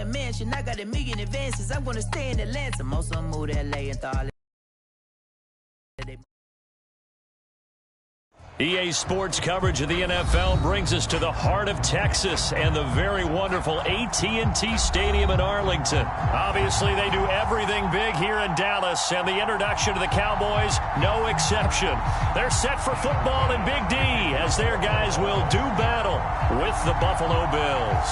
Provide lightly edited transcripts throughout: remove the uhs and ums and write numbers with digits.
mansion. I got a million advances. I'm gonna stay in Atlanta. Most of them move to LA and thought. EA Sports coverage of the NFL brings us to the heart of Texas and the very wonderful AT&T Stadium in Arlington. Obviously, they do everything big here in Dallas, and the introduction to the Cowboys, no exception. They're set for football in Big D as their guys will do battle with the Buffalo Bills.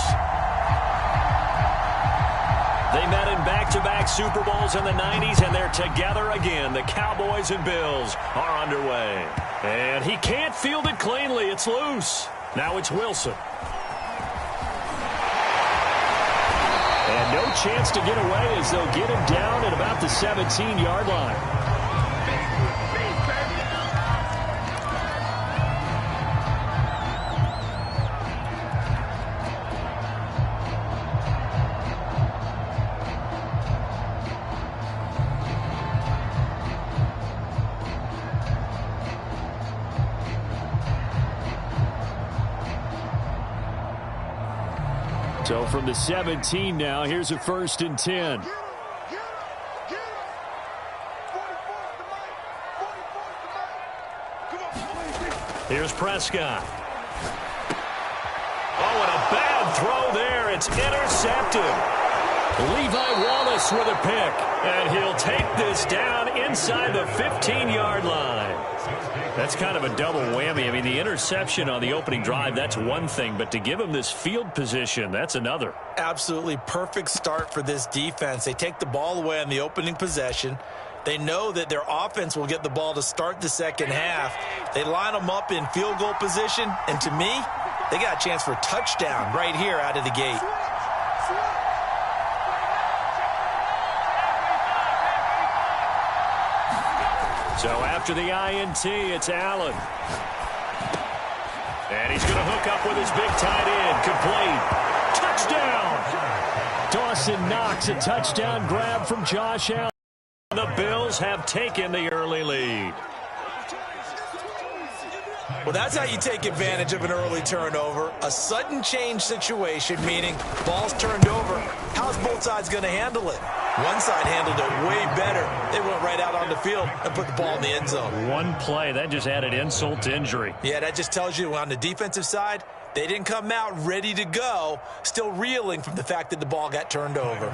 They met in back-to-back Super Bowls in the 90s, and they're together again. The Cowboys and Bills are underway. And he can't field it cleanly. It's loose. Now it's Wilson. And no chance to get away as they'll get him down at about the 17-yard line. So from the 17 now, here's a 1st and 10. Here's Prescott. Oh, and a bad throw there. It's intercepted. Levi Wallace with a pick. And he'll take this down inside the 15-yard line. That's kind of a double whammy. I mean, the interception on the opening drive, that's one thing. But to give him this field position, that's another. Absolutely perfect start for this defense. They take the ball away on the opening possession. They know that their offense will get the ball to start the second half. They line them up in field goal position. And to me, they got a chance for a touchdown right here out of the gate. So after the INT, it's Allen. And he's going to hook up with his big tight end. Complete. Touchdown! Dawson Knox, a touchdown grab from Josh Allen. The Bills have taken the early lead. Well, that's how you take advantage of an early turnover. A sudden change situation, meaning ball's turned over. How's both sides going to handle it? One side handled it way better. They went right out on the field and put the ball in the end zone. One play, that just added insult to injury. Yeah, that just tells you on the defensive side, they didn't come out ready to go, still reeling from the fact that the ball got turned over.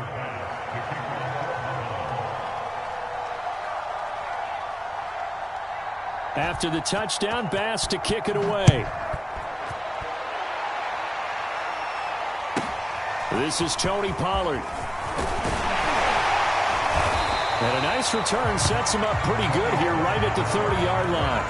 After the touchdown, Bass to kick it away. This is Tony Pollard. And a nice return sets him up pretty good here right at the 30-yard line.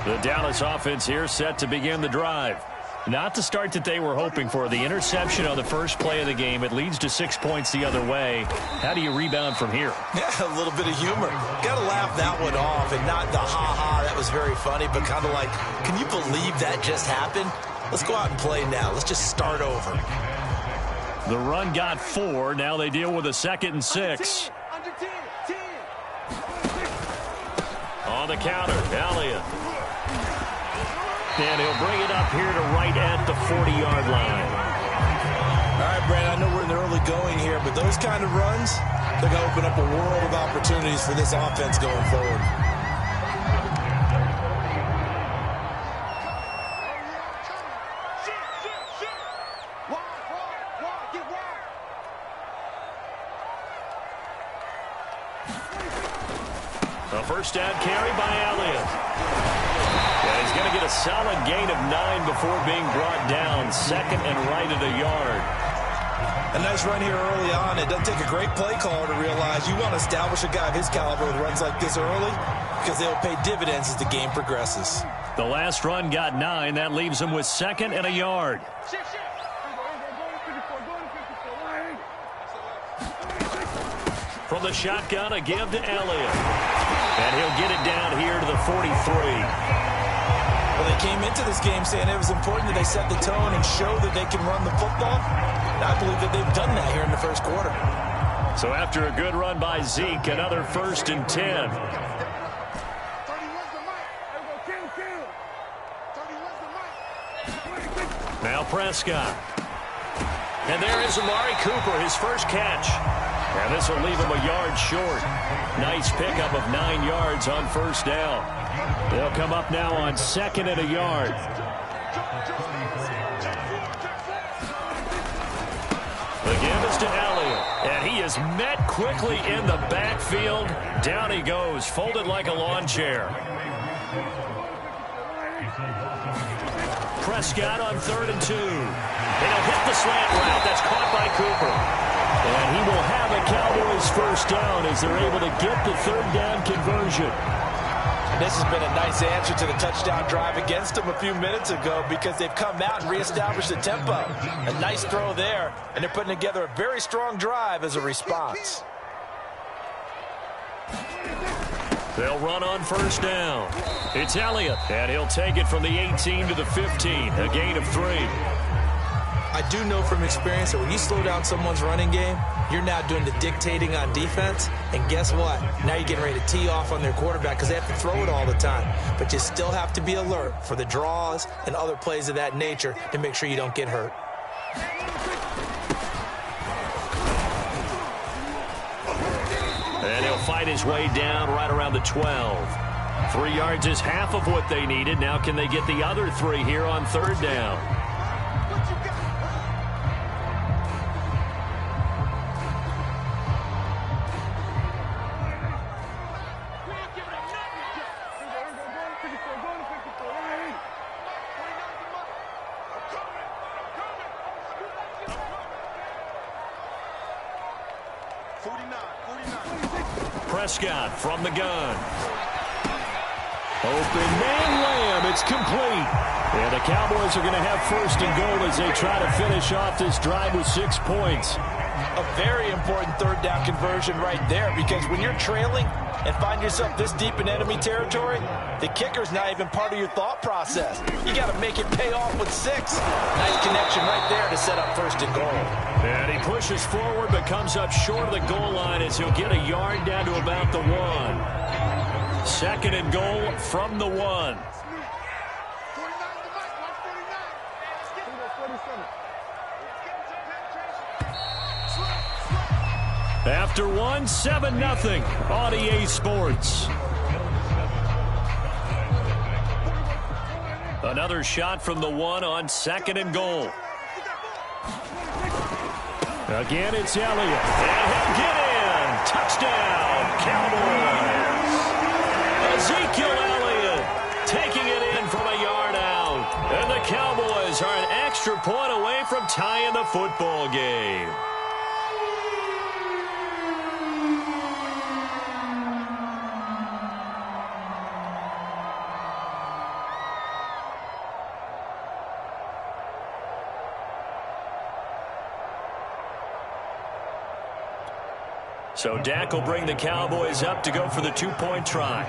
The Dallas offense here set to begin the drive. Not the start that they were hoping for. The interception on the first play of the game. It leads to 6 points the other way. How do you rebound from here? Yeah, a little bit of humor. Got to laugh that one off and not the ha-ha. That was very funny, but kind of like, can you believe that just happened? Let's go out and play now. Let's just start over. The run got 4. Now they deal with a 2nd and 6. On the counter, Elliott. And he'll bring it up here to right at the 40-yard line. All right, Brad, I know we're in the early going here, but those kind of runs, they're going to open up a world of opportunities for this offense going forward. A first down carry by Elliott. And he's going to get a solid gain of 9 before being brought down. 2nd and right at a yard. A nice run here early on. It doesn't take a great play caller to realize you want to establish a guy of his caliber with runs like this early because they'll pay dividends as the game progresses. The last run got 9. That leaves him with 2nd and a yard. From the shotgun, a give to Elliott. And he'll get it down here to the 43. Well, they came into this game saying it was important that they set the tone and show that they can run the football. And I believe that they've done that here in the first quarter. So after a good run by Zeke, another 1st and 10. Now Prescott. And there is Amari Cooper, his first catch. And this will leave him a yard short. Nice pickup of 9 yards on 1st down. They'll come up now on 2nd and a yard. The give is to Elliott. And he is met quickly in the backfield. Down he goes, folded like a lawn chair. Prescott on 3rd and 2. And he'll hit the slant route. That's caught by Cooper. And he will have a Cowboys 1st down as they're able to get the 3rd down conversion. And this has been a nice answer to the touchdown drive against them a few minutes ago because they've come out and reestablished the tempo. A nice throw there, and they're putting together a very strong drive as a response. They'll run on 1st down. It's Elliott, and he'll take it from the 18 to the 15, a gain of 3. I do know from experience that when you slow down someone's running game, you're now doing the dictating on defense. And guess what? Now you're getting ready to tee off on their quarterback because they have to throw it all the time. But you still have to be alert for the draws and other plays of that nature to make sure you don't get hurt. And he'll fight his way down right around the 12. 3 yards is half of what they needed. Now can they get the other 3 here on 3rd down? Prescott from the gun. Open man Lamb. It's complete. And the Cowboys are going to have 1st and goal as they try to finish off this drive with 6 points. A very important 3rd down conversion right there because when you're trailing and find yourself this deep in enemy territory, the kicker's not even part of your thought process. You got to make it pay off with 6. Nice connection right there to set up 1st and goal. And he pushes forward but comes up short of the goal line as he'll get a yard down to about the 1. 2nd and goal from the 1. After 1, 7-0 on EA Sports. Another shot from the 1 on 2nd and goal. Again, it's Elliott. And he'll get in. Touchdown, Cowboys. Ezekiel Elliott taking it in from a yard out. And the Cowboys are an extra point away from tying the football game. So Dak will bring the Cowboys up to go for the 2-point try.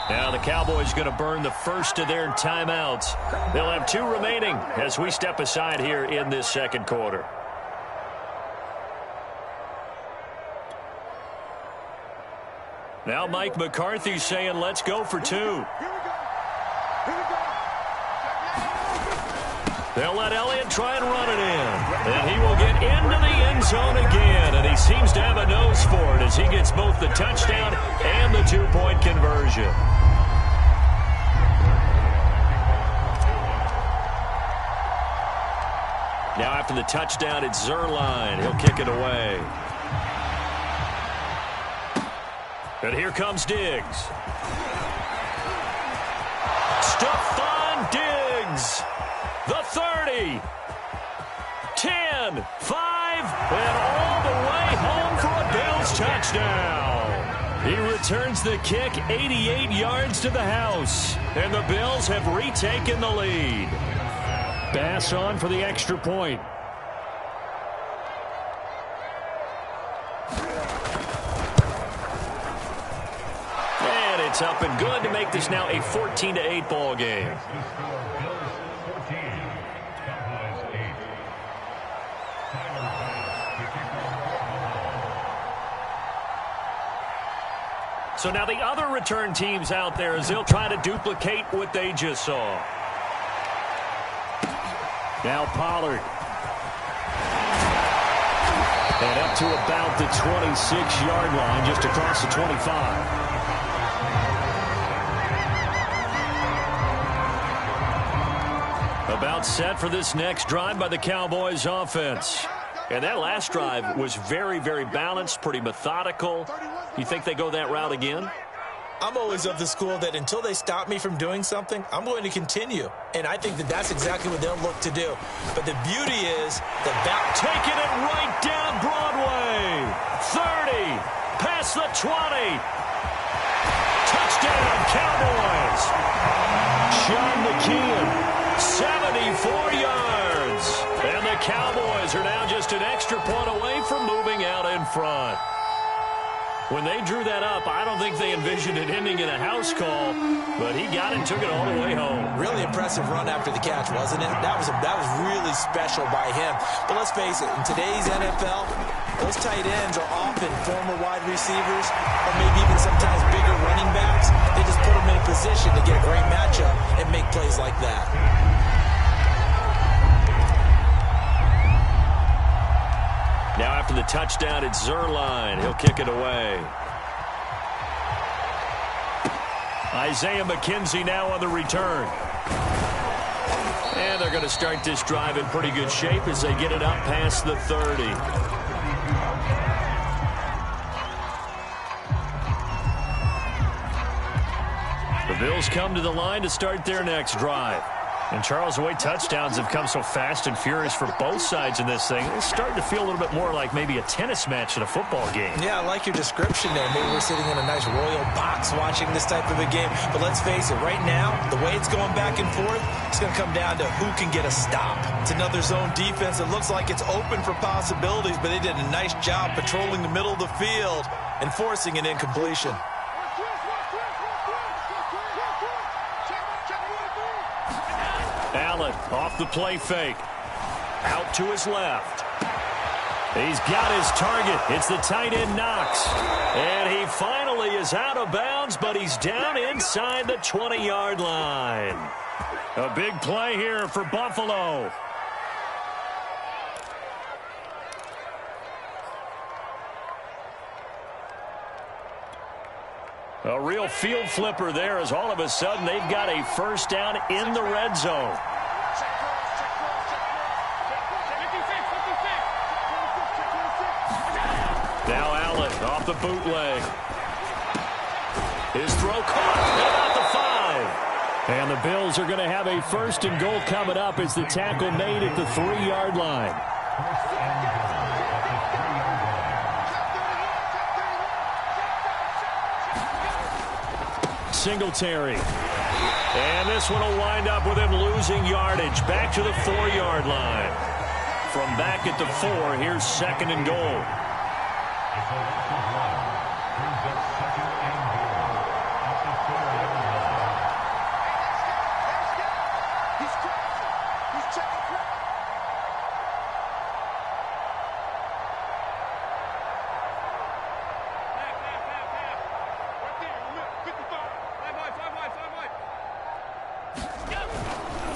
Now the Cowboys going to burn the first of their timeouts. They'll have 2 remaining as we step aside here in this 2nd quarter. Now Mike McCarthy saying, let's go for 2. They'll let Elliott try and run it in. And he will get into the end zone again. And he seems to have a nose for it as he gets both the touchdown and the 2-point conversion. Now after the touchdown, it's Zuerlein. He'll kick it away. And here comes Diggs. Stephon Diggs. The 30. 10. 5. And all the way home for a Bills touchdown. He returns the kick 88 yards to the house. And the Bills have retaken the lead. Bass on for the extra point. And it's up and good to make this now a 14-8 ball game. So now the other return teams out there as they'll try to duplicate what they just saw. Now Pollard. And up to about the 26-yard line, just across the 25. About set for this next drive by the Cowboys offense. And that last drive was very, very balanced, pretty methodical. You think they go that route again? I'm always of the school that until they stop me from doing something, I'm going to continue. And I think that that's exactly what they'll look to do. But the beauty is that taking it right down Broadway. 30, past the 20. Touchdown, Cowboys. Sean McKeon, 74 yards. And the Cowboys are now just an extra point away from moving out in front. When they drew that up, I don't think they envisioned it ending in a house call, but he got it and took it all the way home. Really impressive run after the catch, wasn't it? That was really special by him. But let's face it, in today's NFL, those tight ends are often former wide receivers or maybe even sometimes bigger running backs. They just put them in a position to get a great matchup and make plays like that. Now after the touchdown, it's Zuerlein. He'll kick it away. Isaiah McKenzie now on the return. And they're going to start this drive in pretty good shape as they get it up past the 30. The Bills come to the line to start their next drive. And, Charles, the way touchdowns have come so fast and furious for both sides in this thing, it's starting to feel a little bit more like maybe a tennis match in a football game. Yeah, I like your description there. Maybe we're sitting in a nice royal box watching this type of a game. But let's face it, right now, the way it's going back and forth, it's going to come down to who can get a stop. It's another zone defense. It looks like it's open for possibilities, but they did a nice job patrolling the middle of the field and forcing an incompletion. Allen off the play fake. Out to his left. He's got his target. It's the tight end Knox. And he finally is out of bounds, but he's down inside the 20-yard line. A big play here for Buffalo. A real field flipper there as all of a sudden they've got a first down in the red zone. Now Allen off the bootleg. His throw caught about the 5. And the Bills are going to have a first and goal coming up as the tackle made at the 3-yard line. Singletary. And this one will wind up with him losing yardage back to the 4-yard line. From back at the 4, here's second and goal.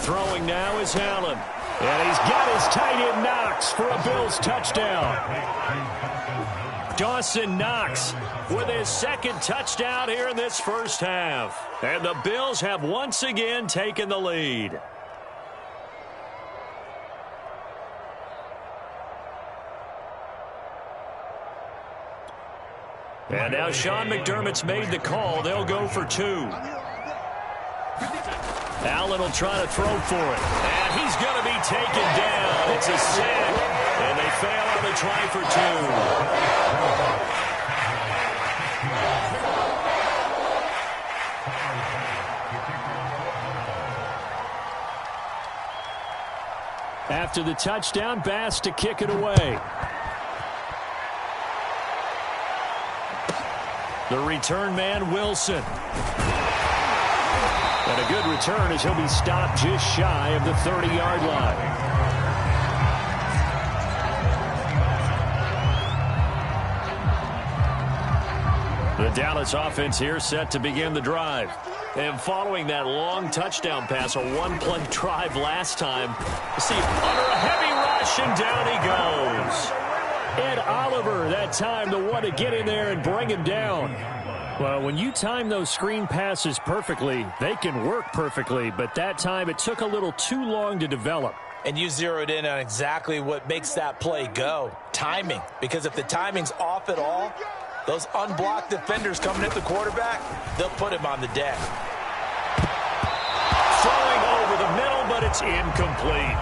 Throwing now is Allen. And he's got his tight end Knox for a Bills touchdown. Dawson Knox with his second touchdown here in this first half. And the Bills have once again taken the lead. And now Sean McDermott's made the call. They'll go for 2. Allen will try to throw for it. And he's going to be taken down. It's a sack. And they fail on the try for 2. After the touchdown, Bass to kick it away. The return man, Wilson. And a good return as he'll be stopped just shy of the 30-yard line. The Dallas offense here set to begin the drive. And following that long touchdown pass, a one-play drive last time, see, under a heavy rush, and down he goes. Ed Oliver, that time, the one to get in there and bring him down. Well, when you time those screen passes perfectly, they can work perfectly, but that time it took a little too long to develop. And you zeroed in on exactly what makes that play go, timing. Because if the timing's off at all, those unblocked defenders coming at the quarterback, they'll put him on the deck. Throwing over the middle, but it's incomplete.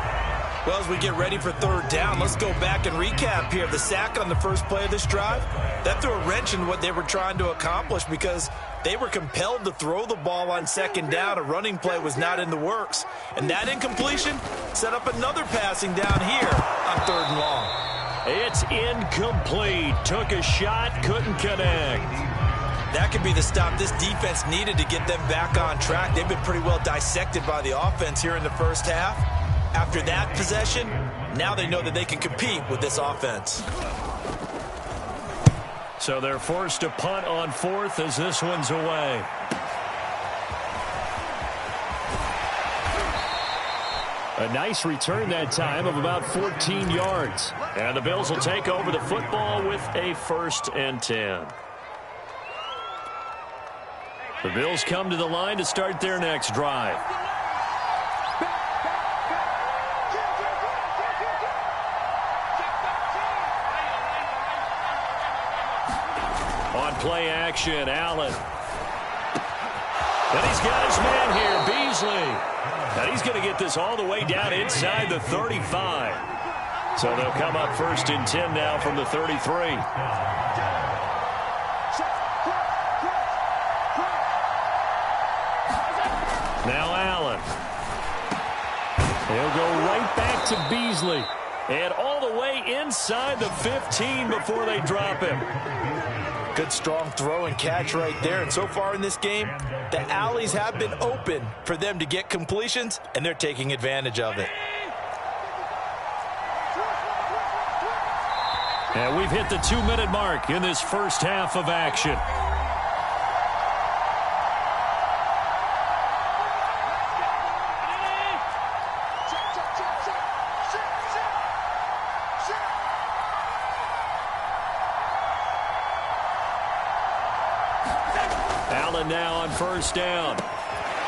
Well, as we get ready for third down, let's go back and recap here. The sack on the first play of this drive, that threw a wrench in what they were trying to accomplish because they were compelled to throw the ball on second down. A running play was not in the works. And that incompletion set up another passing down here on third and long. It's incomplete. Took a shot, couldn't connect. That could be the stop this defense needed to get them back on track. They've been pretty well dissected by the offense here in the first half. After that possession, now they know that they can compete with this offense. So they're forced to punt on fourth as this one's away. A nice return that time of about 14 yards. And the Bills will take over the football with a 1st and 10. The Bills come to the line to start their next drive. On play action, Allen. And he's got his man here, Beasley. And he's going to get this all the way down inside the 35. So they'll come up 1st and 10 now from the 33. Now Allen. He'll go right back to Beasley. And all the way inside the 15 before they drop him. Good strong throw and catch right there. And so far in this game, the alleys have been open for them to get completions, and they're taking advantage of it. And we've hit the 2-minute mark in this first half of action. Allen now on 1st down.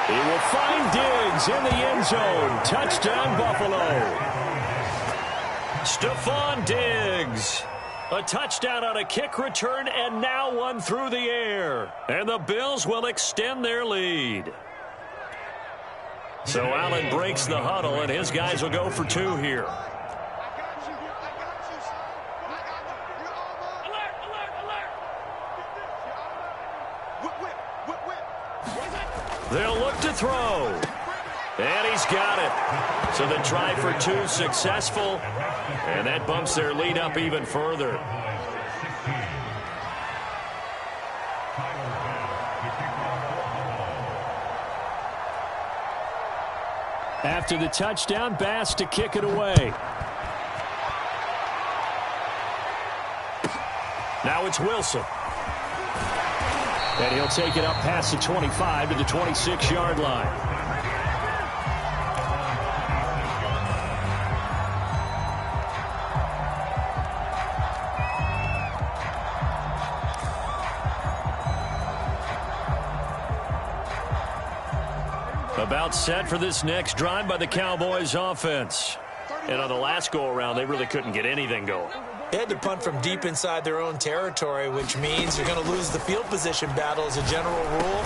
He will find Diggs in the end zone. Touchdown, Buffalo. Stephon Diggs. A touchdown on a kick return, and now one through the air. And the Bills will extend their lead. So Allen breaks the huddle, and his guys will go for 2 here. They'll look to throw. And he's got it. So the try for 2 successful. And that bumps their lead up even further. After the touchdown, Bass to kick it away. Now it's Wilson. And he'll take it up past the 25 to the 26-yard line. About set for this next drive by the Cowboys offense. And on the last go-around, they really couldn't get anything going. They had to punt from deep inside their own territory, which means you're going to lose the field position battle as a general rule.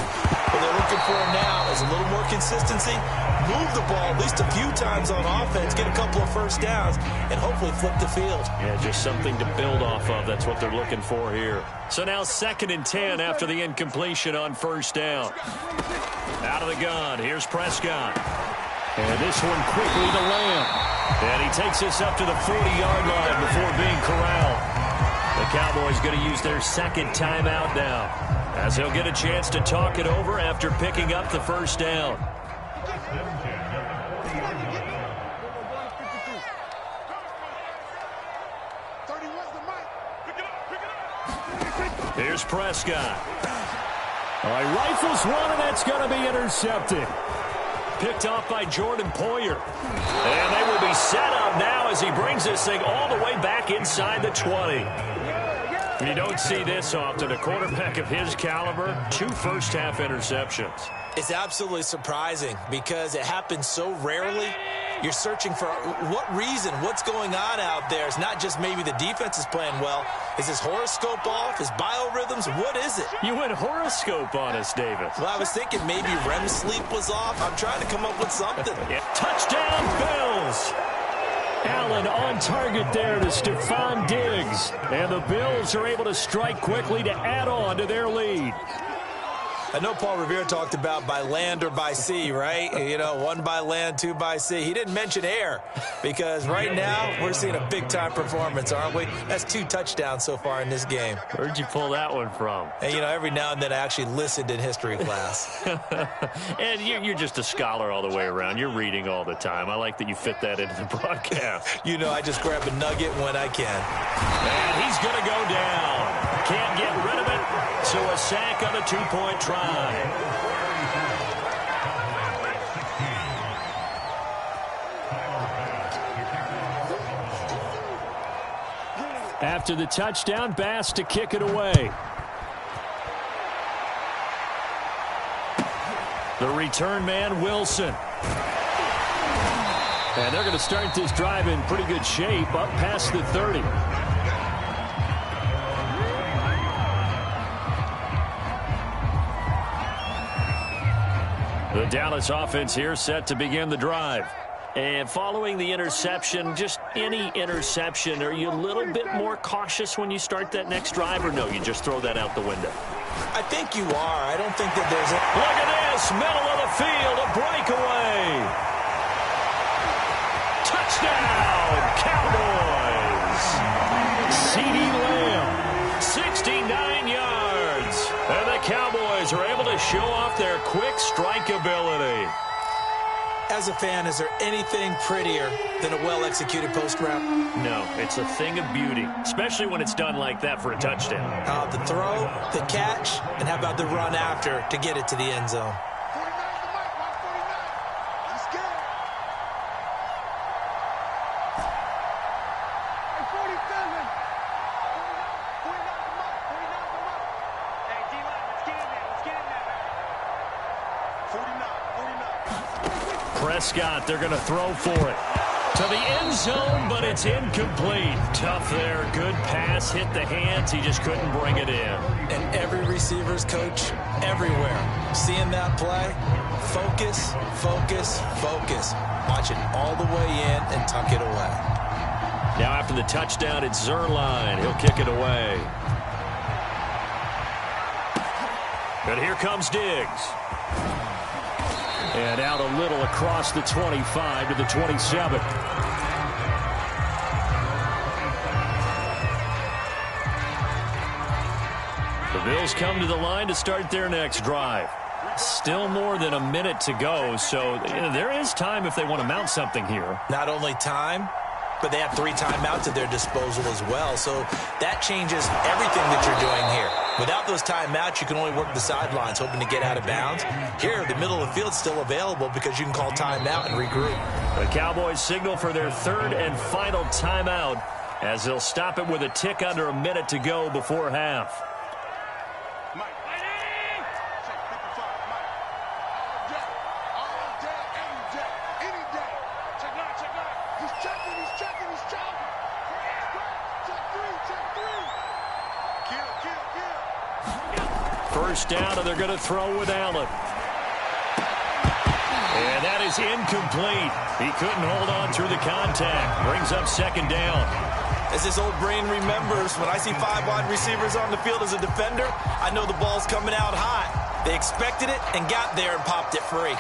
What they're looking for now is a little more consistency, move the ball at least a few times on offense, get a couple of first downs, and hopefully flip the field. Yeah, just something to build off of. That's what they're looking for here. So now 2nd and 10 after the incompletion on 1st down. Out of the gun, here's Prescott. And this one quickly to Lamb. And he takes us up to the 40-yard line before being corralled. The Cowboys going to use their second timeout now, as he'll get a chance to talk it over after picking up the first down. Here's Prescott. All right, rifles one, and that's going to be intercepted. Picked off by Jordan Poyer. And they will be set up now as he brings this thing all the way back inside the 20. You don't see this often. A quarterback of his caliber, 2 first-half interceptions. It's absolutely surprising because it happens so rarely. You're searching for what reason, what's going on out there. It's not just maybe the defense is playing well. Is his horoscope off? His biorhythms? What is it? You went horoscope on us, Davis. Well, I was thinking maybe REM sleep was off. I'm trying to come up with something. Yeah. Touchdown, Bills! Allen on target there to Stephon Diggs. And the Bills are able to strike quickly to add on to their lead. I know Paul Revere talked about by land or by sea, right? You know, 1 by land, 2 by sea. He didn't mention air because right now we're seeing a big-time performance, aren't we? That's 2 touchdowns so far in this game. Where'd you pull that one from? And, you know, every now and then I actually listened in history class. And you're just a scholar all the way around. You're reading all the time. I like that you fit that into the broadcast. You know, I just grab a nugget when I can. And he's going to go down. Can't get rid of it. So a sack on a 2-point try. After the touchdown, Bass to kick it away. The return man, Wilson. And they're going to start this drive in pretty good shape, up past the 30. The Dallas offense here set to begin the drive. And following the interception, just any interception, are you a little bit more cautious when you start that next drive, or no, you just throw that out the window? I think you are. I don't think that there's a... Look at this, middle of the field, a breakaway. Touchdown, Cowboys. CeeDee Lamb, 69 yards. And the Cowboys are able to show off their quick strike ability. As a fan, is there anything prettier than a well-executed post route? No, it's a thing of beauty, especially when it's done like that for a touchdown. The throw, the catch, and how about the run after to get it to the end zone? Prescott, they're going to throw for it. To the end zone, but it's incomplete. Tough there. Good pass. Hit the hands. He just couldn't bring it in. And every receiver's coach everywhere. Seeing that play, focus, focus, focus. Watch it all the way in and tuck it away. Now after the touchdown, it's Zuerlein. He'll kick it away. And here comes Diggs. And out a little across the 25 to the 27. The Bills come to the line to start their next drive. Still more than a minute to go, so there is time if they want to mount something here. Not only time, but they have 3 timeouts at their disposal as well, so that changes everything that you're doing here. Without those timeouts, you can only work the sidelines, hoping to get out of bounds. Here, the middle of the field is still available because you can call timeout and regroup. The Cowboys signal for their 3rd and final timeout as they'll stop it with a tick under a minute to go before half. First down, and they're going to throw with Allen. And that is incomplete. He couldn't hold on through the contact. Brings up 2nd down. As this old brain remembers, when I see 5 wide receivers on the field as a defender, I know the ball's coming out hot. They expected it and got there and popped it free.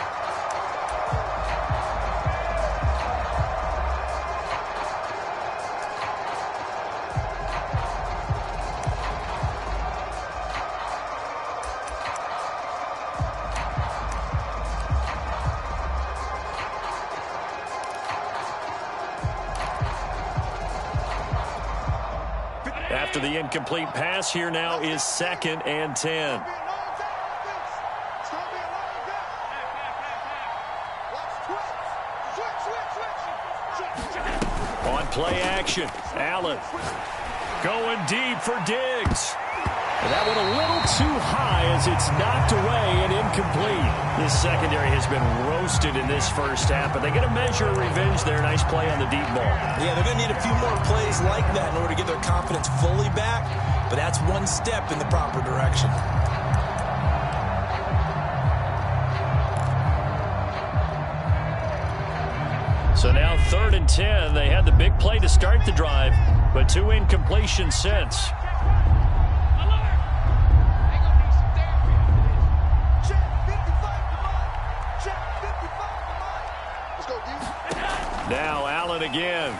after the incomplete pass. Here now is 2nd and 10. On play action, Allen going deep for Diggs. And that one a little too high as it's knocked away and incomplete. This secondary has been roasted in this first half, but they get a measure of revenge there. Nice play on the deep ball. Yeah, they're going to need a few more plays like that in order to get their confidence fully back, but that's one step in the proper direction. So now 3rd and 10. They had the big play to start the drive, but 2 incompletions since. Now Allen again.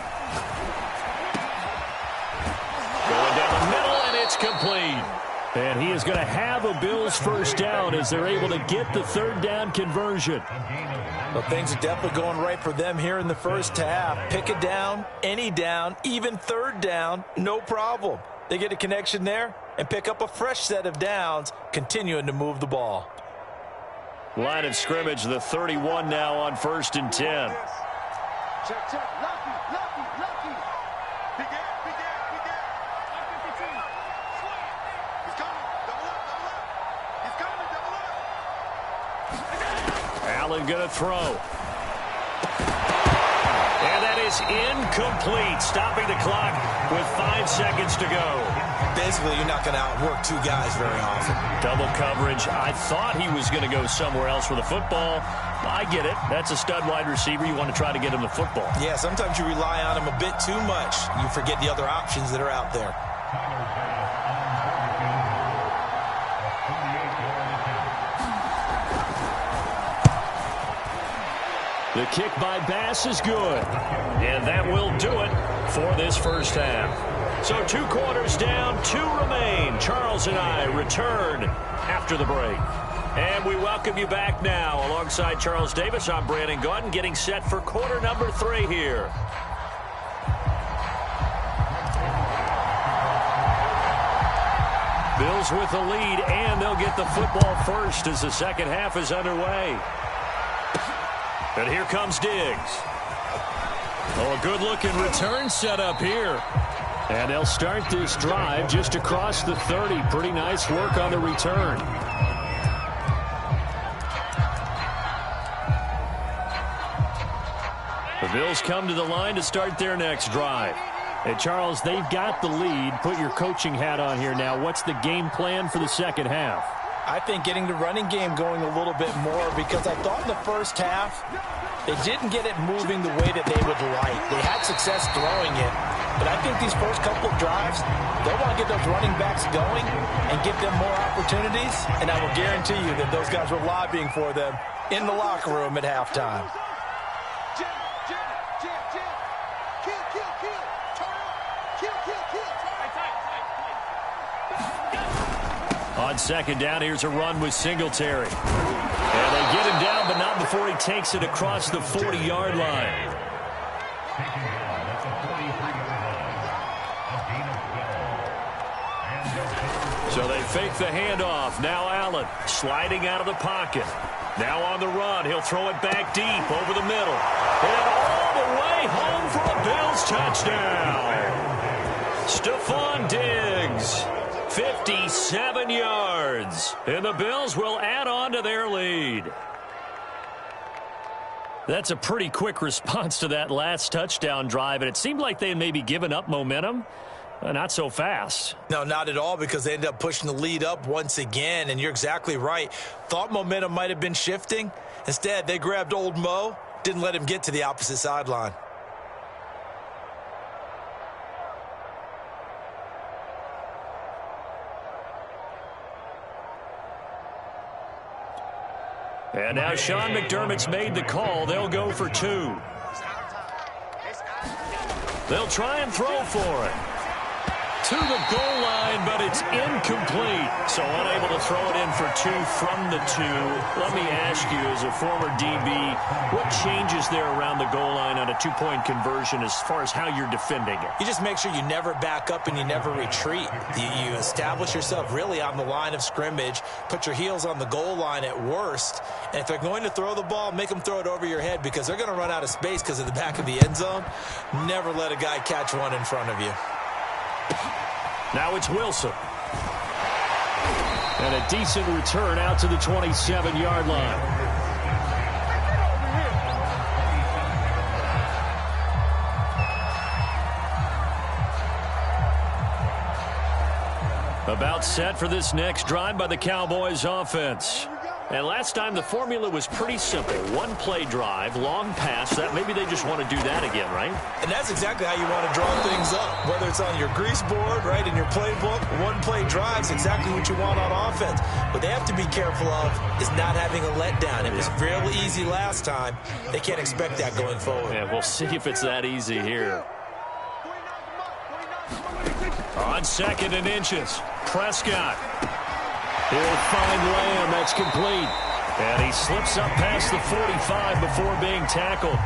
Going down the middle, and it's complete. And he is going to have a Bills first down as they're able to get the 3rd down conversion. Well, things are definitely going right for them here in the first half. Pick a down, any down, even 3rd down, no problem. They get a connection there and pick up a fresh set of downs, continuing to move the ball. Line of scrimmage, the 31 now on 1st and 10. Check, check. Lucky. Big air. He's coming. Double up. Allen going to throw. And that is incomplete, stopping the clock with 5 seconds to go. Basically, you're not going to outwork 2 guys very often. Double coverage. I thought he was going to go somewhere else with the football. I get it. That's a stud wide receiver. You want to try to get him the football. Yeah, sometimes you rely on him a bit too much. You forget the other options that are out there. The kick by Bass is good. And that will do it for this first half. So 2 quarters down, 2 remain. Charles and I return after the break. And we welcome you back now. Alongside Charles Davis, I'm Brandon Gaudin, getting set for quarter number 3 here. Bills with the lead, and they'll get the football first as the second half is underway. And here comes Diggs. Oh, a good-looking return set up here. And they'll start this drive just across the 30. Pretty nice work on the return. The Bills come to the line to start their next drive. And, Charles, they've got the lead. Put your coaching hat on here now. What's the game plan for the second half? I think getting the running game going a little bit more, because I thought in the first half they didn't get it moving the way that they would like. They had success throwing it, but I think these first couple of drives, they want to get those running backs going and give them more opportunities, and I will guarantee you that those guys were lobbying for them in the locker room at halftime. On second down, here's a run with Singletary. And they get him down, but not before he takes it across the 40-yard line. So they fake the handoff. Now Allen sliding out of the pocket. Now on the run, he'll throw it back deep over the middle. And all the way home for a Bills touchdown. Stephon Diggs. 57 yards. And the Bills will add on to their lead. That's a pretty quick response to that last touchdown drive, and it seemed like they had maybe given up momentum. Not so fast. No, not at all, because they ended up pushing the lead up once again, and you're exactly right. Thought momentum might have been shifting. Instead, they grabbed old Mo, didn't let him get to the opposite sideline. And now Sean McDermott's made the call. They'll go for 2. They'll try and throw for it. to the goal line, but it's incomplete. So unable to throw it in for 2 from the 2. Let me ask you, as a former DB, what changes there around the goal line on a 2-point conversion as far as how you're defending it? You just make sure you never back up and you never retreat. You establish yourself really on the line of scrimmage, put your heels on the goal line at worst, and if they're going to throw the ball, make them throw it over your head because they're going to run out of space because of the back of the end zone. Never let a guy catch one in front of you. Now it's Wilson. And a decent return out to the 27-yard line. About set for this next drive by the Cowboys offense. And last time the formula was pretty simple. 1-play drive, long pass. That maybe they just want to do that again, right? And that's exactly how you want to draw things up. Whether it's on your grease board, right, in your playbook, 1-play drives, exactly what you want on offense. What they have to be careful of is not having a letdown. It was real easy last time. They can't expect that going forward. Yeah, we'll see if it's that easy here. On 2nd and inches, Prescott. He'll find Lamb. That's complete. And he slips up past the 45 before being tackled.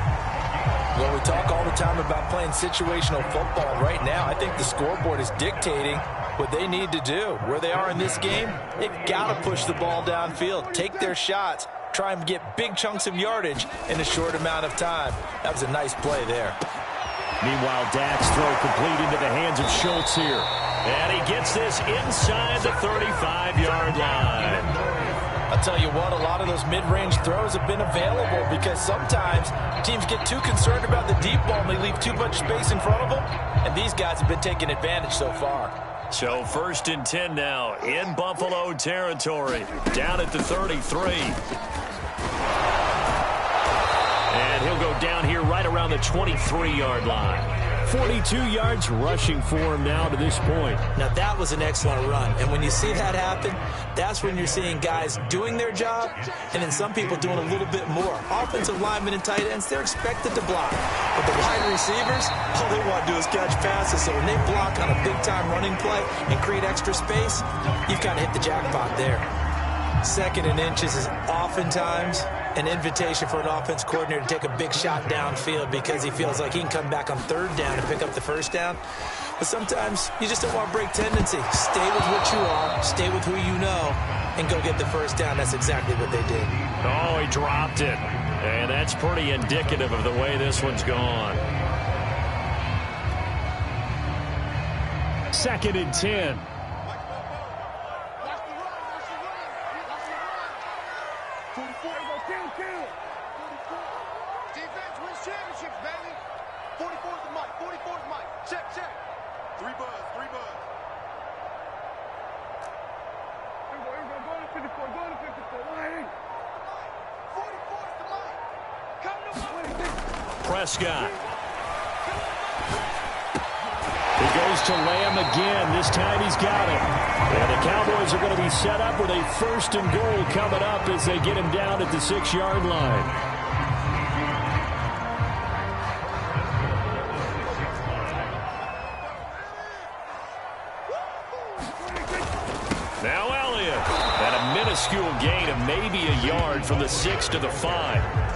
Well, we talk all the time about playing situational football. Right now, I think the scoreboard is dictating what they need to do. Where they are in this game, they've got to push the ball downfield, take their shots, try and get big chunks of yardage in a short amount of time. That was a nice play there. Meanwhile, Dak's throw complete into the hands of Schultz here. And he gets this inside the 35-yard line. I'll tell you what, a lot of those mid-range throws have been available because sometimes teams get too concerned about the deep ball and they leave too much space in front of them. And these guys have been taking advantage so far. So 1st and 10 now in Buffalo territory. Down at the 33. And he'll go down here right around the 23-yard line. 42 yards rushing for him now to this point. Now, that was an excellent run. And when you see that happen, that's when you're seeing guys doing their job and then some people doing a little bit more. Offensive linemen and tight ends, they're expected to block. But the wide receivers, all they want to do is catch passes. So when they block on a big-time running play and create extra space, you've kind of hit the jackpot there. 2nd and inches is oftentimes an invitation for an offense coordinator to take a big shot downfield because he feels like he can come back on 3rd down and pick up the 1st down. But sometimes you just don't want to break tendency. Stay with what you are, stay with who you know, and go get the 1st down. That's exactly what they did. Oh, he dropped it. And that's pretty indicative of the way this one's gone. 2nd and 10. Defense wins championships, baby. 44's the mic. 44's mic. Check, check. 3 buzz, 3 buzz. Here we go. Go to 54. Go to 54. Line. 44's the mic. Come to my Prescott. He goes to Lamb again. This time he's got it. And the Cowboys are going to be set up with a 1st and goal coming up as they get him down at the 6-yard line. Now Elliott. And a minuscule gain of maybe a yard from the 6 to the 5.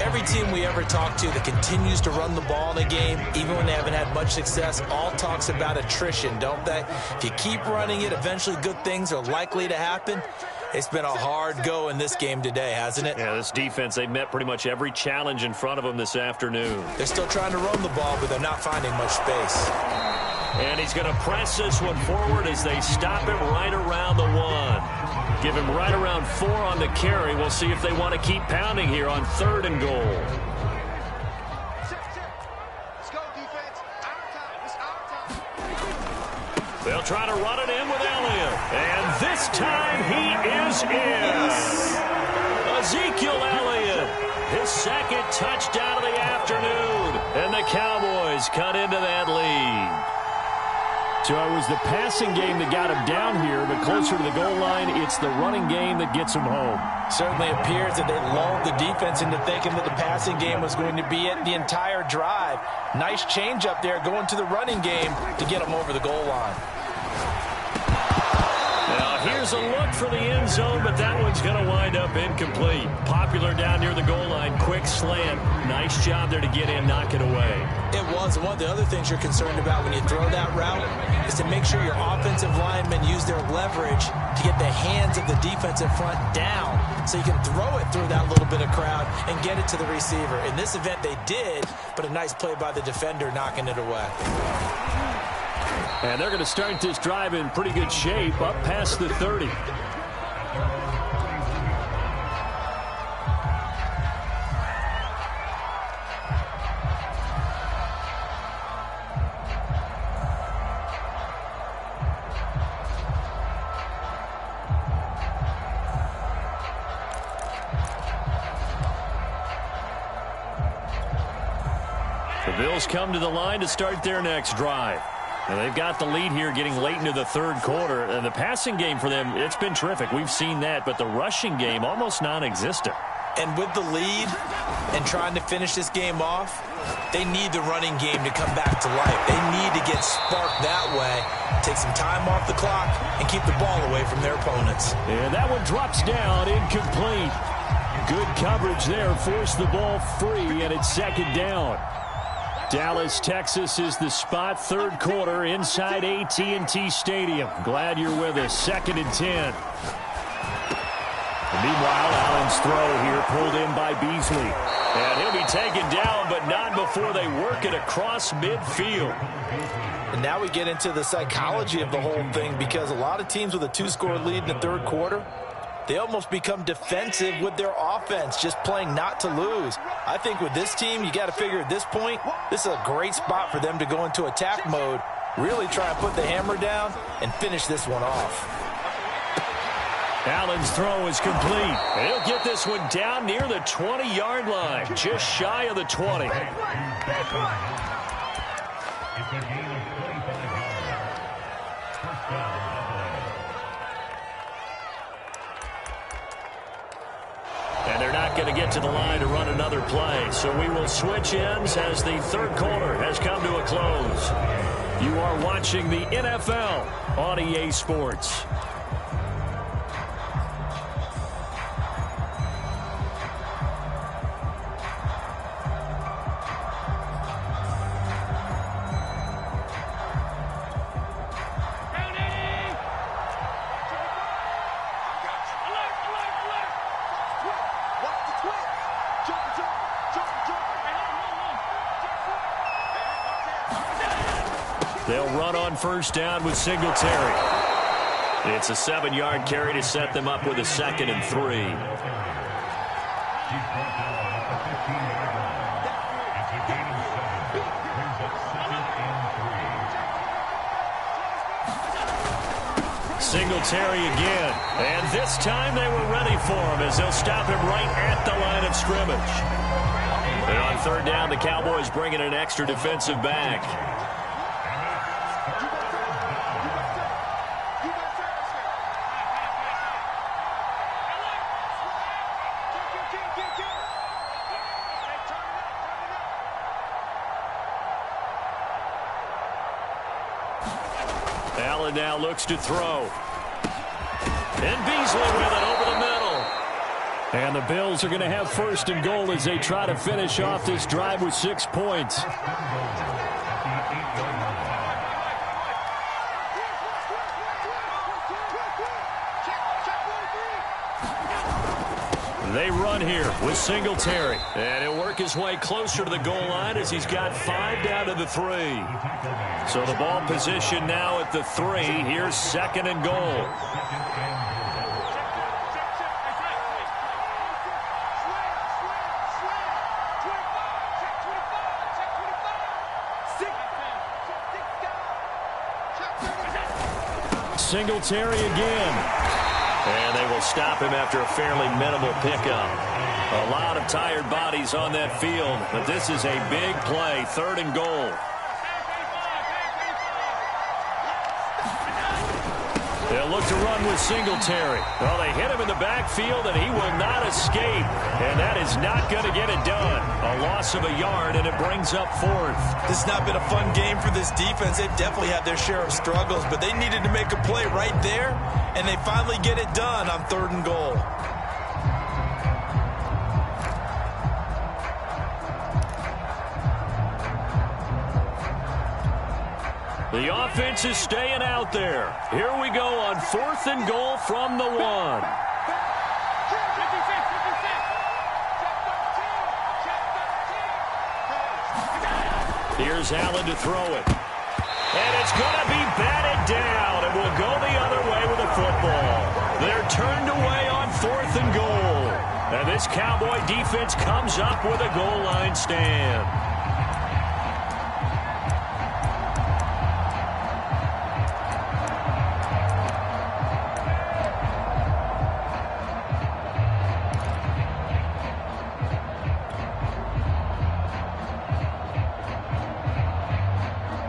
Every team we ever talk to that continues to run the ball in a game, even when they haven't had much success, all talks about attrition, don't they? If you keep running it, eventually good things are likely to happen. It's been a hard go in this game today, hasn't it? Yeah, this defense, they met pretty much every challenge in front of them this afternoon. They're still trying to run the ball, but they're not finding much space. And he's going to press this one forward as they stop it right around the 1. Give him right around 4 on the carry. We'll see if they want to keep pounding here on 3rd and goal. check, check. Let's go, defense. Our time. It's our time. They'll try to run it in with Elliott. And this time he is in. Ezekiel Elliott, his 2nd touchdown of the afternoon. And the Cowboys cut into that lead. So it was the passing game that got him down here, but closer to the goal line, it's the running game that gets him home. Certainly appears that they lulled the defense into thinking that the passing game was going to be it the entire drive. Nice change up there going to the running game to get them over the goal line. Now here's a look for the end zone, but that one's going to wind up incomplete. Popular down near the goal line, quick slant. Nice job there to get in, knock it away. It was. One of the other things you're concerned about when you throw that route is to make sure your offensive linemen use their leverage to get the hands of the defensive front down so you can throw it through that little bit of crowd and get it to the receiver. In this event, they did, but a nice play by the defender knocking it away. And they're going to start this drive in pretty good shape up past the 30. The Bills come to the line to start their next drive. And they've got the lead here getting late into the third quarter. And the passing game for them, it's been terrific. We've seen that. But the rushing game, almost non-existent. And with the lead and trying to finish this game off, they need the running game to come back to life. They need to get sparked that way, take some time off the clock, and keep the ball away from their opponents. And that one drops down, incomplete. Good coverage there, forced the ball free, and it's second down. Dallas, Texas is the spot. Third quarter inside AT&T Stadium. Glad you're with us. 2nd and 10. And meanwhile, Allen's throw here pulled in by Beasley. And he'll be taken down, but not before they work it across midfield. And now we get into the psychology of the whole thing, because a lot of teams with a 2-score lead in the third quarter, they almost become defensive with their offense, just playing not to lose. I think with this team, you got to figure at this point, this is a great spot for them to go into attack mode, really try and put the hammer down and finish this one off. Allen's throw is complete. He'll get this one down near the 20-yard line, just shy of the 20. And they're not going to get to the line to run another play. So we will switch ends as the third quarter has come to a close. You are watching the NFL on EA Sports. They'll run on first down with Singletary. It's a 7-yard carry to set them up with a 2nd and 3. Singletary again. And this time they were ready for him as they'll stop him right at the line of scrimmage. And on third down, the Cowboys bring in an extra defensive back. Allen now looks to throw. And Beasley with it over the middle. And the Bills are going to have 1st and goal as they try to finish off this drive with 6 points. They run here with Singletary. And he'll work his way closer to the goal line as he's got 5 down to the 3. So the ball position now at the 3. Here's 2nd and goal. Singletary again. And they will stop him after a fairly minimal pickup. A lot of tired bodies on that field, but this is a big play, 3rd and goal. They'll look to run with Singletary. Well, they hit him in the backfield, and he will not escape. And that is not going to get it done. A loss of a yard, and it brings up 4th. This has not been a fun game for this defense. They've definitely had their share of struggles, but they needed to make a play right there, and they finally get it done on 3rd and goal. The offense is staying out there. Here we go on 4th and goal from the 1. Here's Allen to throw it. And it's going to be batted down. It will go the other way with the football. They're turned away on 4th and goal. And this Cowboy defense comes up with a goal line stand.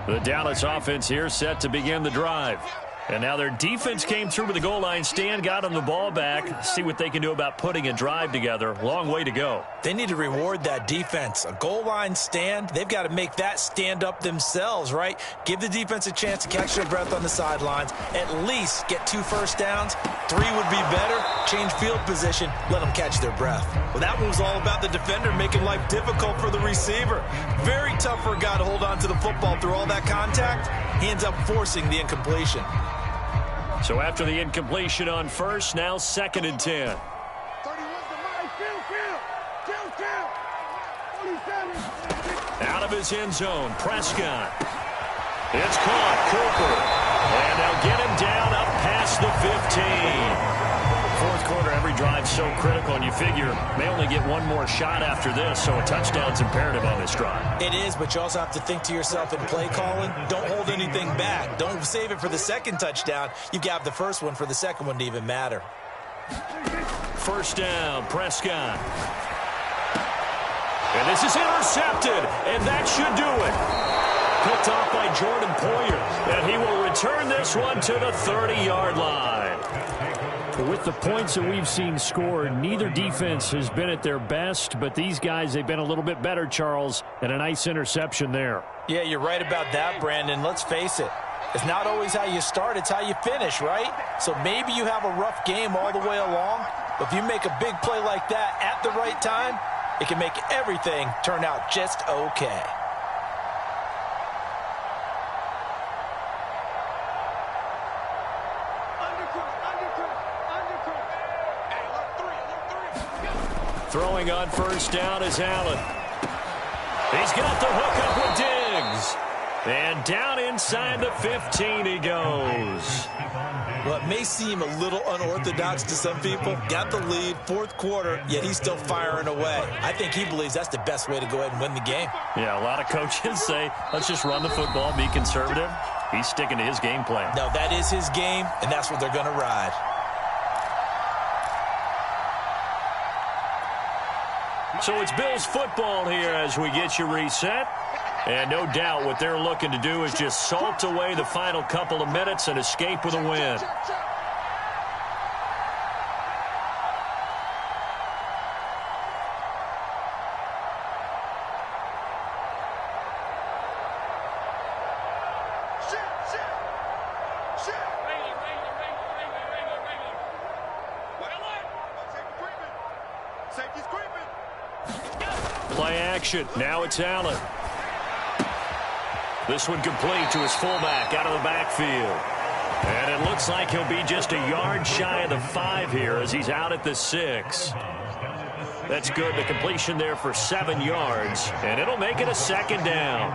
The Dallas offense here set to begin the drive. And now their defense came through with the goal line stand, got them the ball back. See what they can do about putting a drive together. Long way to go. They need to reward that defense. A goal line stand, they've got to make that stand up themselves, right? Give the defense a chance to catch their breath on the sidelines. At least get 2 first downs. 3 would be better. Change field position. Let them catch their breath. Well, that one was all about the defender making life difficult for the receiver. Very tough for a guy to hold on to the football through all that contact. He ends up forcing the incompletion. So after the incompletion on 1st, now 2nd and 10. Out of his end zone, Prescott. It's caught, Cooper. And they'll get him down up past the 15. 4th quarter, every drive so critical, and you figure may only get one more shot after this, so a touchdown's imperative on this drive. It is, but you also have to think to yourself in play calling, don't hold anything back. Don't save it for the 2nd touchdown. You've got the 1st one for the 2nd one to even matter. 1st down, Prescott. And this is intercepted, and that should do it. Picked off by Jordan Poyer, and he will return this one to the 30-yard line. With the points that we've seen scored, neither defense has been at their best, but these guys, they've been a little bit better, Charles, and a nice interception there. Yeah, you're right about that, Brandon. Let's face it. It's not always how you start, it's how you finish, right? So maybe you have a rough game all the way along, but if you make a big play like that at the right time, it can make everything turn out just okay. Throwing on 1st down is Allen. He's got the hook up with Diggs. And down inside the 15 he goes. Well, it may seem a little unorthodox to some people. Got the lead, 4th quarter, yet he's still firing away. I think he believes that's the best way to go ahead and win the game. Yeah, a lot of coaches say, let's just run the football, be conservative. He's sticking to his game plan. No, that is his game, and that's what they're going to ride. So it's Bills football here as we get you reset. And no doubt what they're looking to do is just salt away the final couple of minutes and escape with a win. Play action. Now it's Allen. This one complete to his fullback out of the backfield. And it looks like he'll be just a yard shy of the 5 here as he's out at the 6. That's good. The completion there for 7 yards. And it'll make it a 2nd down.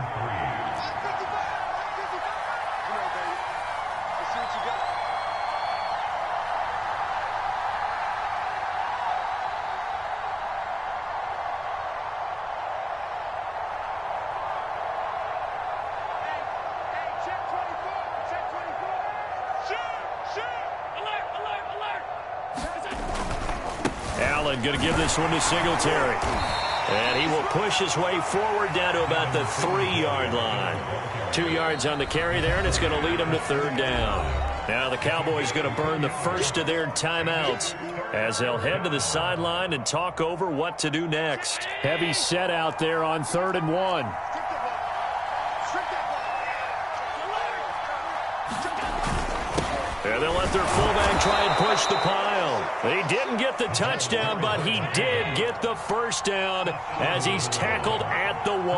Allen going to give this one to Singletary. And he will push his way forward down to about the 3-yard line. 2 yards on the carry there, and it's going to lead him to 3rd down. Now the Cowboys going to burn the first of their timeouts as they'll head to the sideline and talk over what to do next. Heavy set out there on 3rd and 1. And they'll let their fullback try and push the pile. He didn't get the touchdown, but he did get the first down as he's tackled at the 1.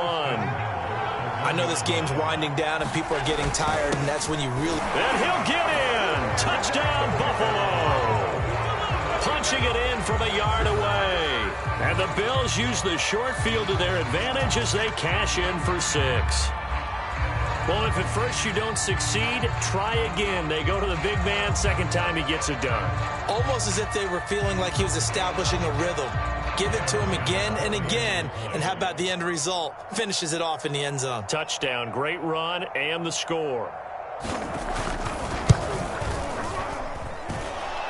I know this game's winding down and people are getting tired, and that's when you really... And he'll get in. Touchdown, Buffalo. Punching it in from a yard away. And the Bills use the short field to their advantage as they cash in for 6. Well, if at first you don't succeed, try again. They go to the big man. Second time he gets it done. Almost as if they were feeling like he was establishing a rhythm. Give it to him again and again. And how about the end result? Finishes it off in the end zone. Touchdown, great run, and the score.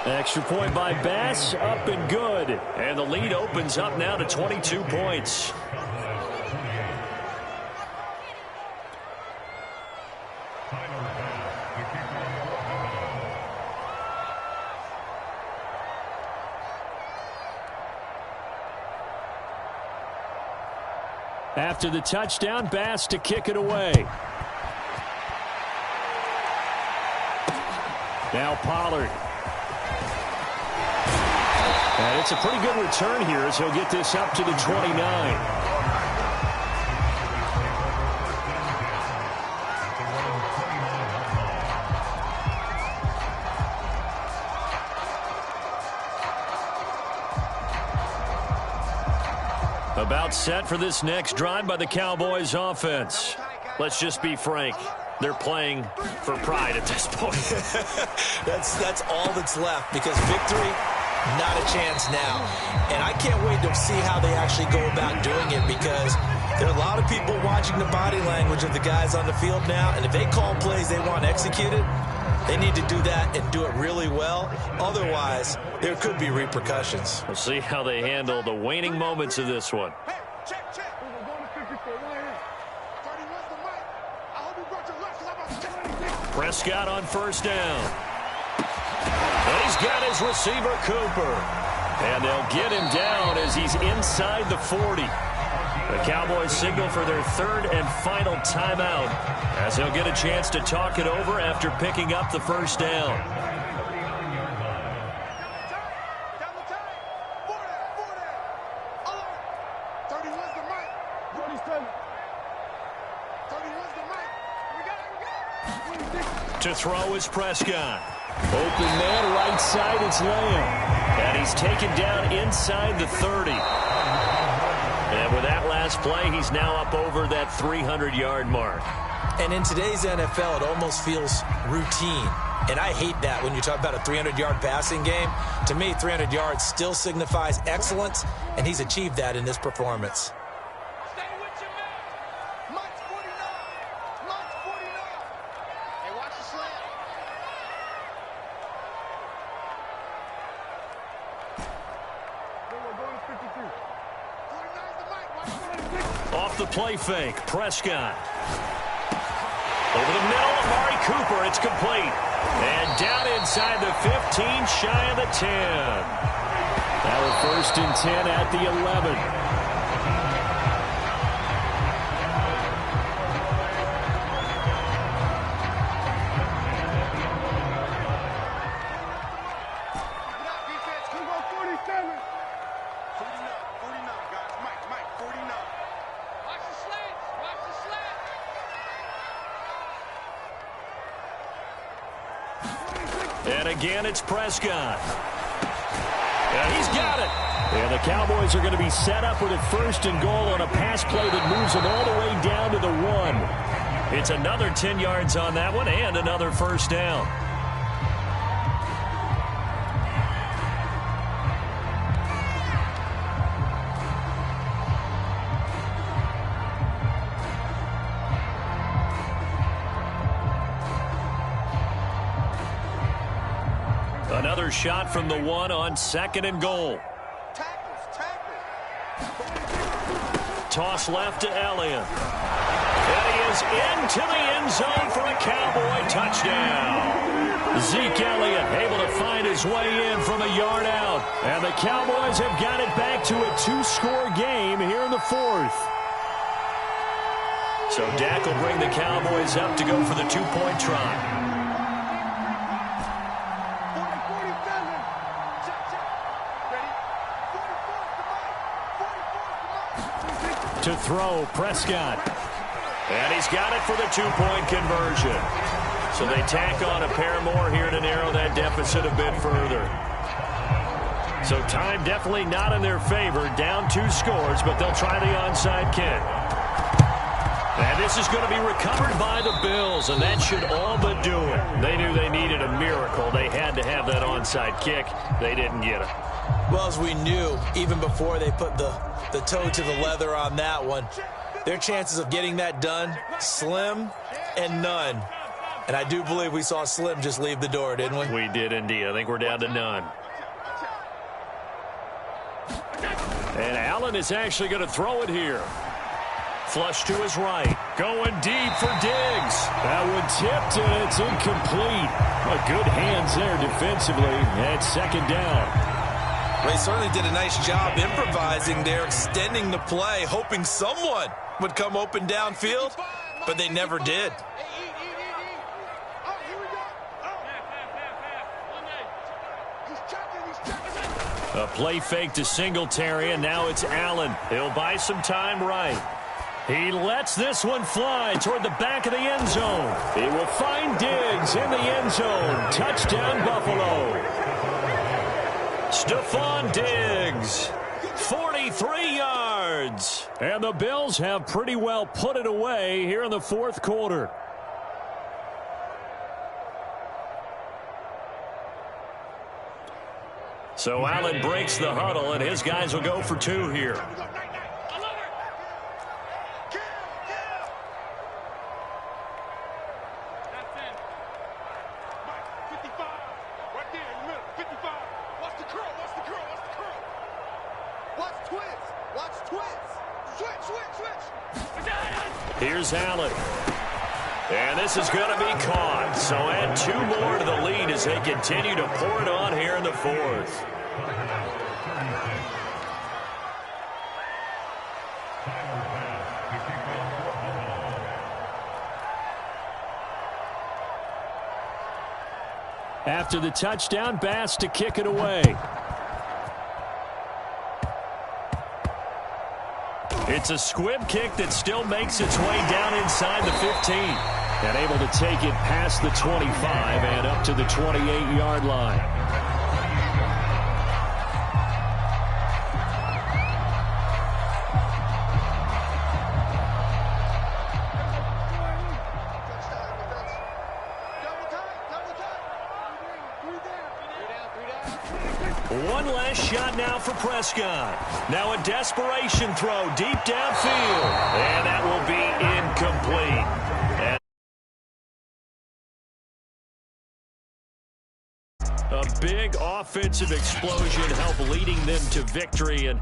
Extra point by Bass, up and good. And the lead opens up now to 22 points. After the touchdown, Bass to kick it away. Now Pollard. And it's a pretty good return here as he'll get this up to the 29. About set for this next drive by the Cowboys offense. Let's just be frank. They're playing for pride at this point. That's all that's left because victory, not a chance now. And I can't wait to see how they actually go about doing it because there are a lot of people watching the body language of the guys on the field now. And if they call plays they want executed, they need to do that and do it really well. Otherwise, there could be repercussions. We'll see how they handle the waning moments of this one. Hey, check, check. We're going to 54. Right here. 31's the mic. I hope you brought your left because I'm about to check. Prescott on first down. And he's got his receiver, Cooper. And they'll get him down as he's inside the 40. The Cowboys signal for their third and final timeout as they'll get a chance to talk it over after picking up the first down. To throw is Prescott. Open man, right side, it's Lamb. And he's taken down inside the 30. And with that last play, he's now up over that 300-yard mark. And in today's NFL, it almost feels routine. And I hate that when you talk about a 300-yard passing game. To me, 300 yards still signifies excellence, and he's achieved that in this performance. Stay with your man. Mike's 49. Mike's 49. Hey, watch the slant. We're going to 53. 49's the Mike. Watch the Off the play fake, Prescott. Over the middle, Amari Cooper, it's complete. And down inside the 15, shy of the 10. Now a 1st and 10 at the 11. And again, it's Prescott. And he's got it. And the Cowboys are going to be set up with a 1st and goal on a pass play that moves them all the way down to the 1. It's another 10 yards on that one and another first down. Another shot from the 1 on 2nd and goal. Toss left to Elliott. And he is into the end zone for a Cowboy touchdown. Zeke Elliott able to find his way in from a yard out. And the Cowboys have got it back to a 2-score game here in the fourth. So Dak will bring the Cowboys up to go for the 2-point try. To throw, Prescott. And he's got it for the 2-point conversion. So they tack on a pair more here to narrow that deficit a bit further. So time definitely not in their favor. Down 2 scores, but they'll try the onside kick. And this is going to be recovered by the Bills, and that should all but do it. They knew they needed a miracle. They had to have that onside kick. They didn't get it. Well, as we knew, even before they put the toe to the leather on that one, their chances of getting that done, slim and none. And I do believe we saw Slim just leave the door, didn't we? We did indeed. I think we're down to none. And Allen is actually going to throw it here. Flush to his right. Going deep for Diggs. That one tipped, and it's incomplete. Good hands there defensively at second down. They certainly did a nice job improvising there, extending the play, hoping someone would come open downfield, but they never did. A play fake to Singletary, and now it's Allen. He'll buy some time right. He lets this one fly toward the back of the end zone. He will find Diggs in the end zone. Touchdown, Buffalo. Stephon Diggs, 43 yards. And the Bills have pretty well put it away here in the fourth quarter. So Allen breaks the huddle, and his guys will go for 2 here. Here's Allen. And this is going to be caught. So add 2 more to the lead as they continue to pour it on here in the fourth. After the touchdown, Bass to kick it away. It's a squib kick that still makes its way down inside the 15. And able to take it past the 25 and up to the 28-yard line. One last shot now for Prescott. Now a desperation throw deep downfield. And that will be incomplete. A big offensive explosion helped leading them to victory. And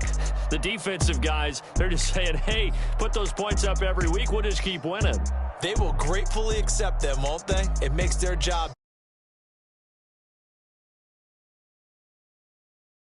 the defensive guys, they're just saying, hey, put those points up every week. We'll just keep winning. They will gratefully accept them, won't they? It makes their job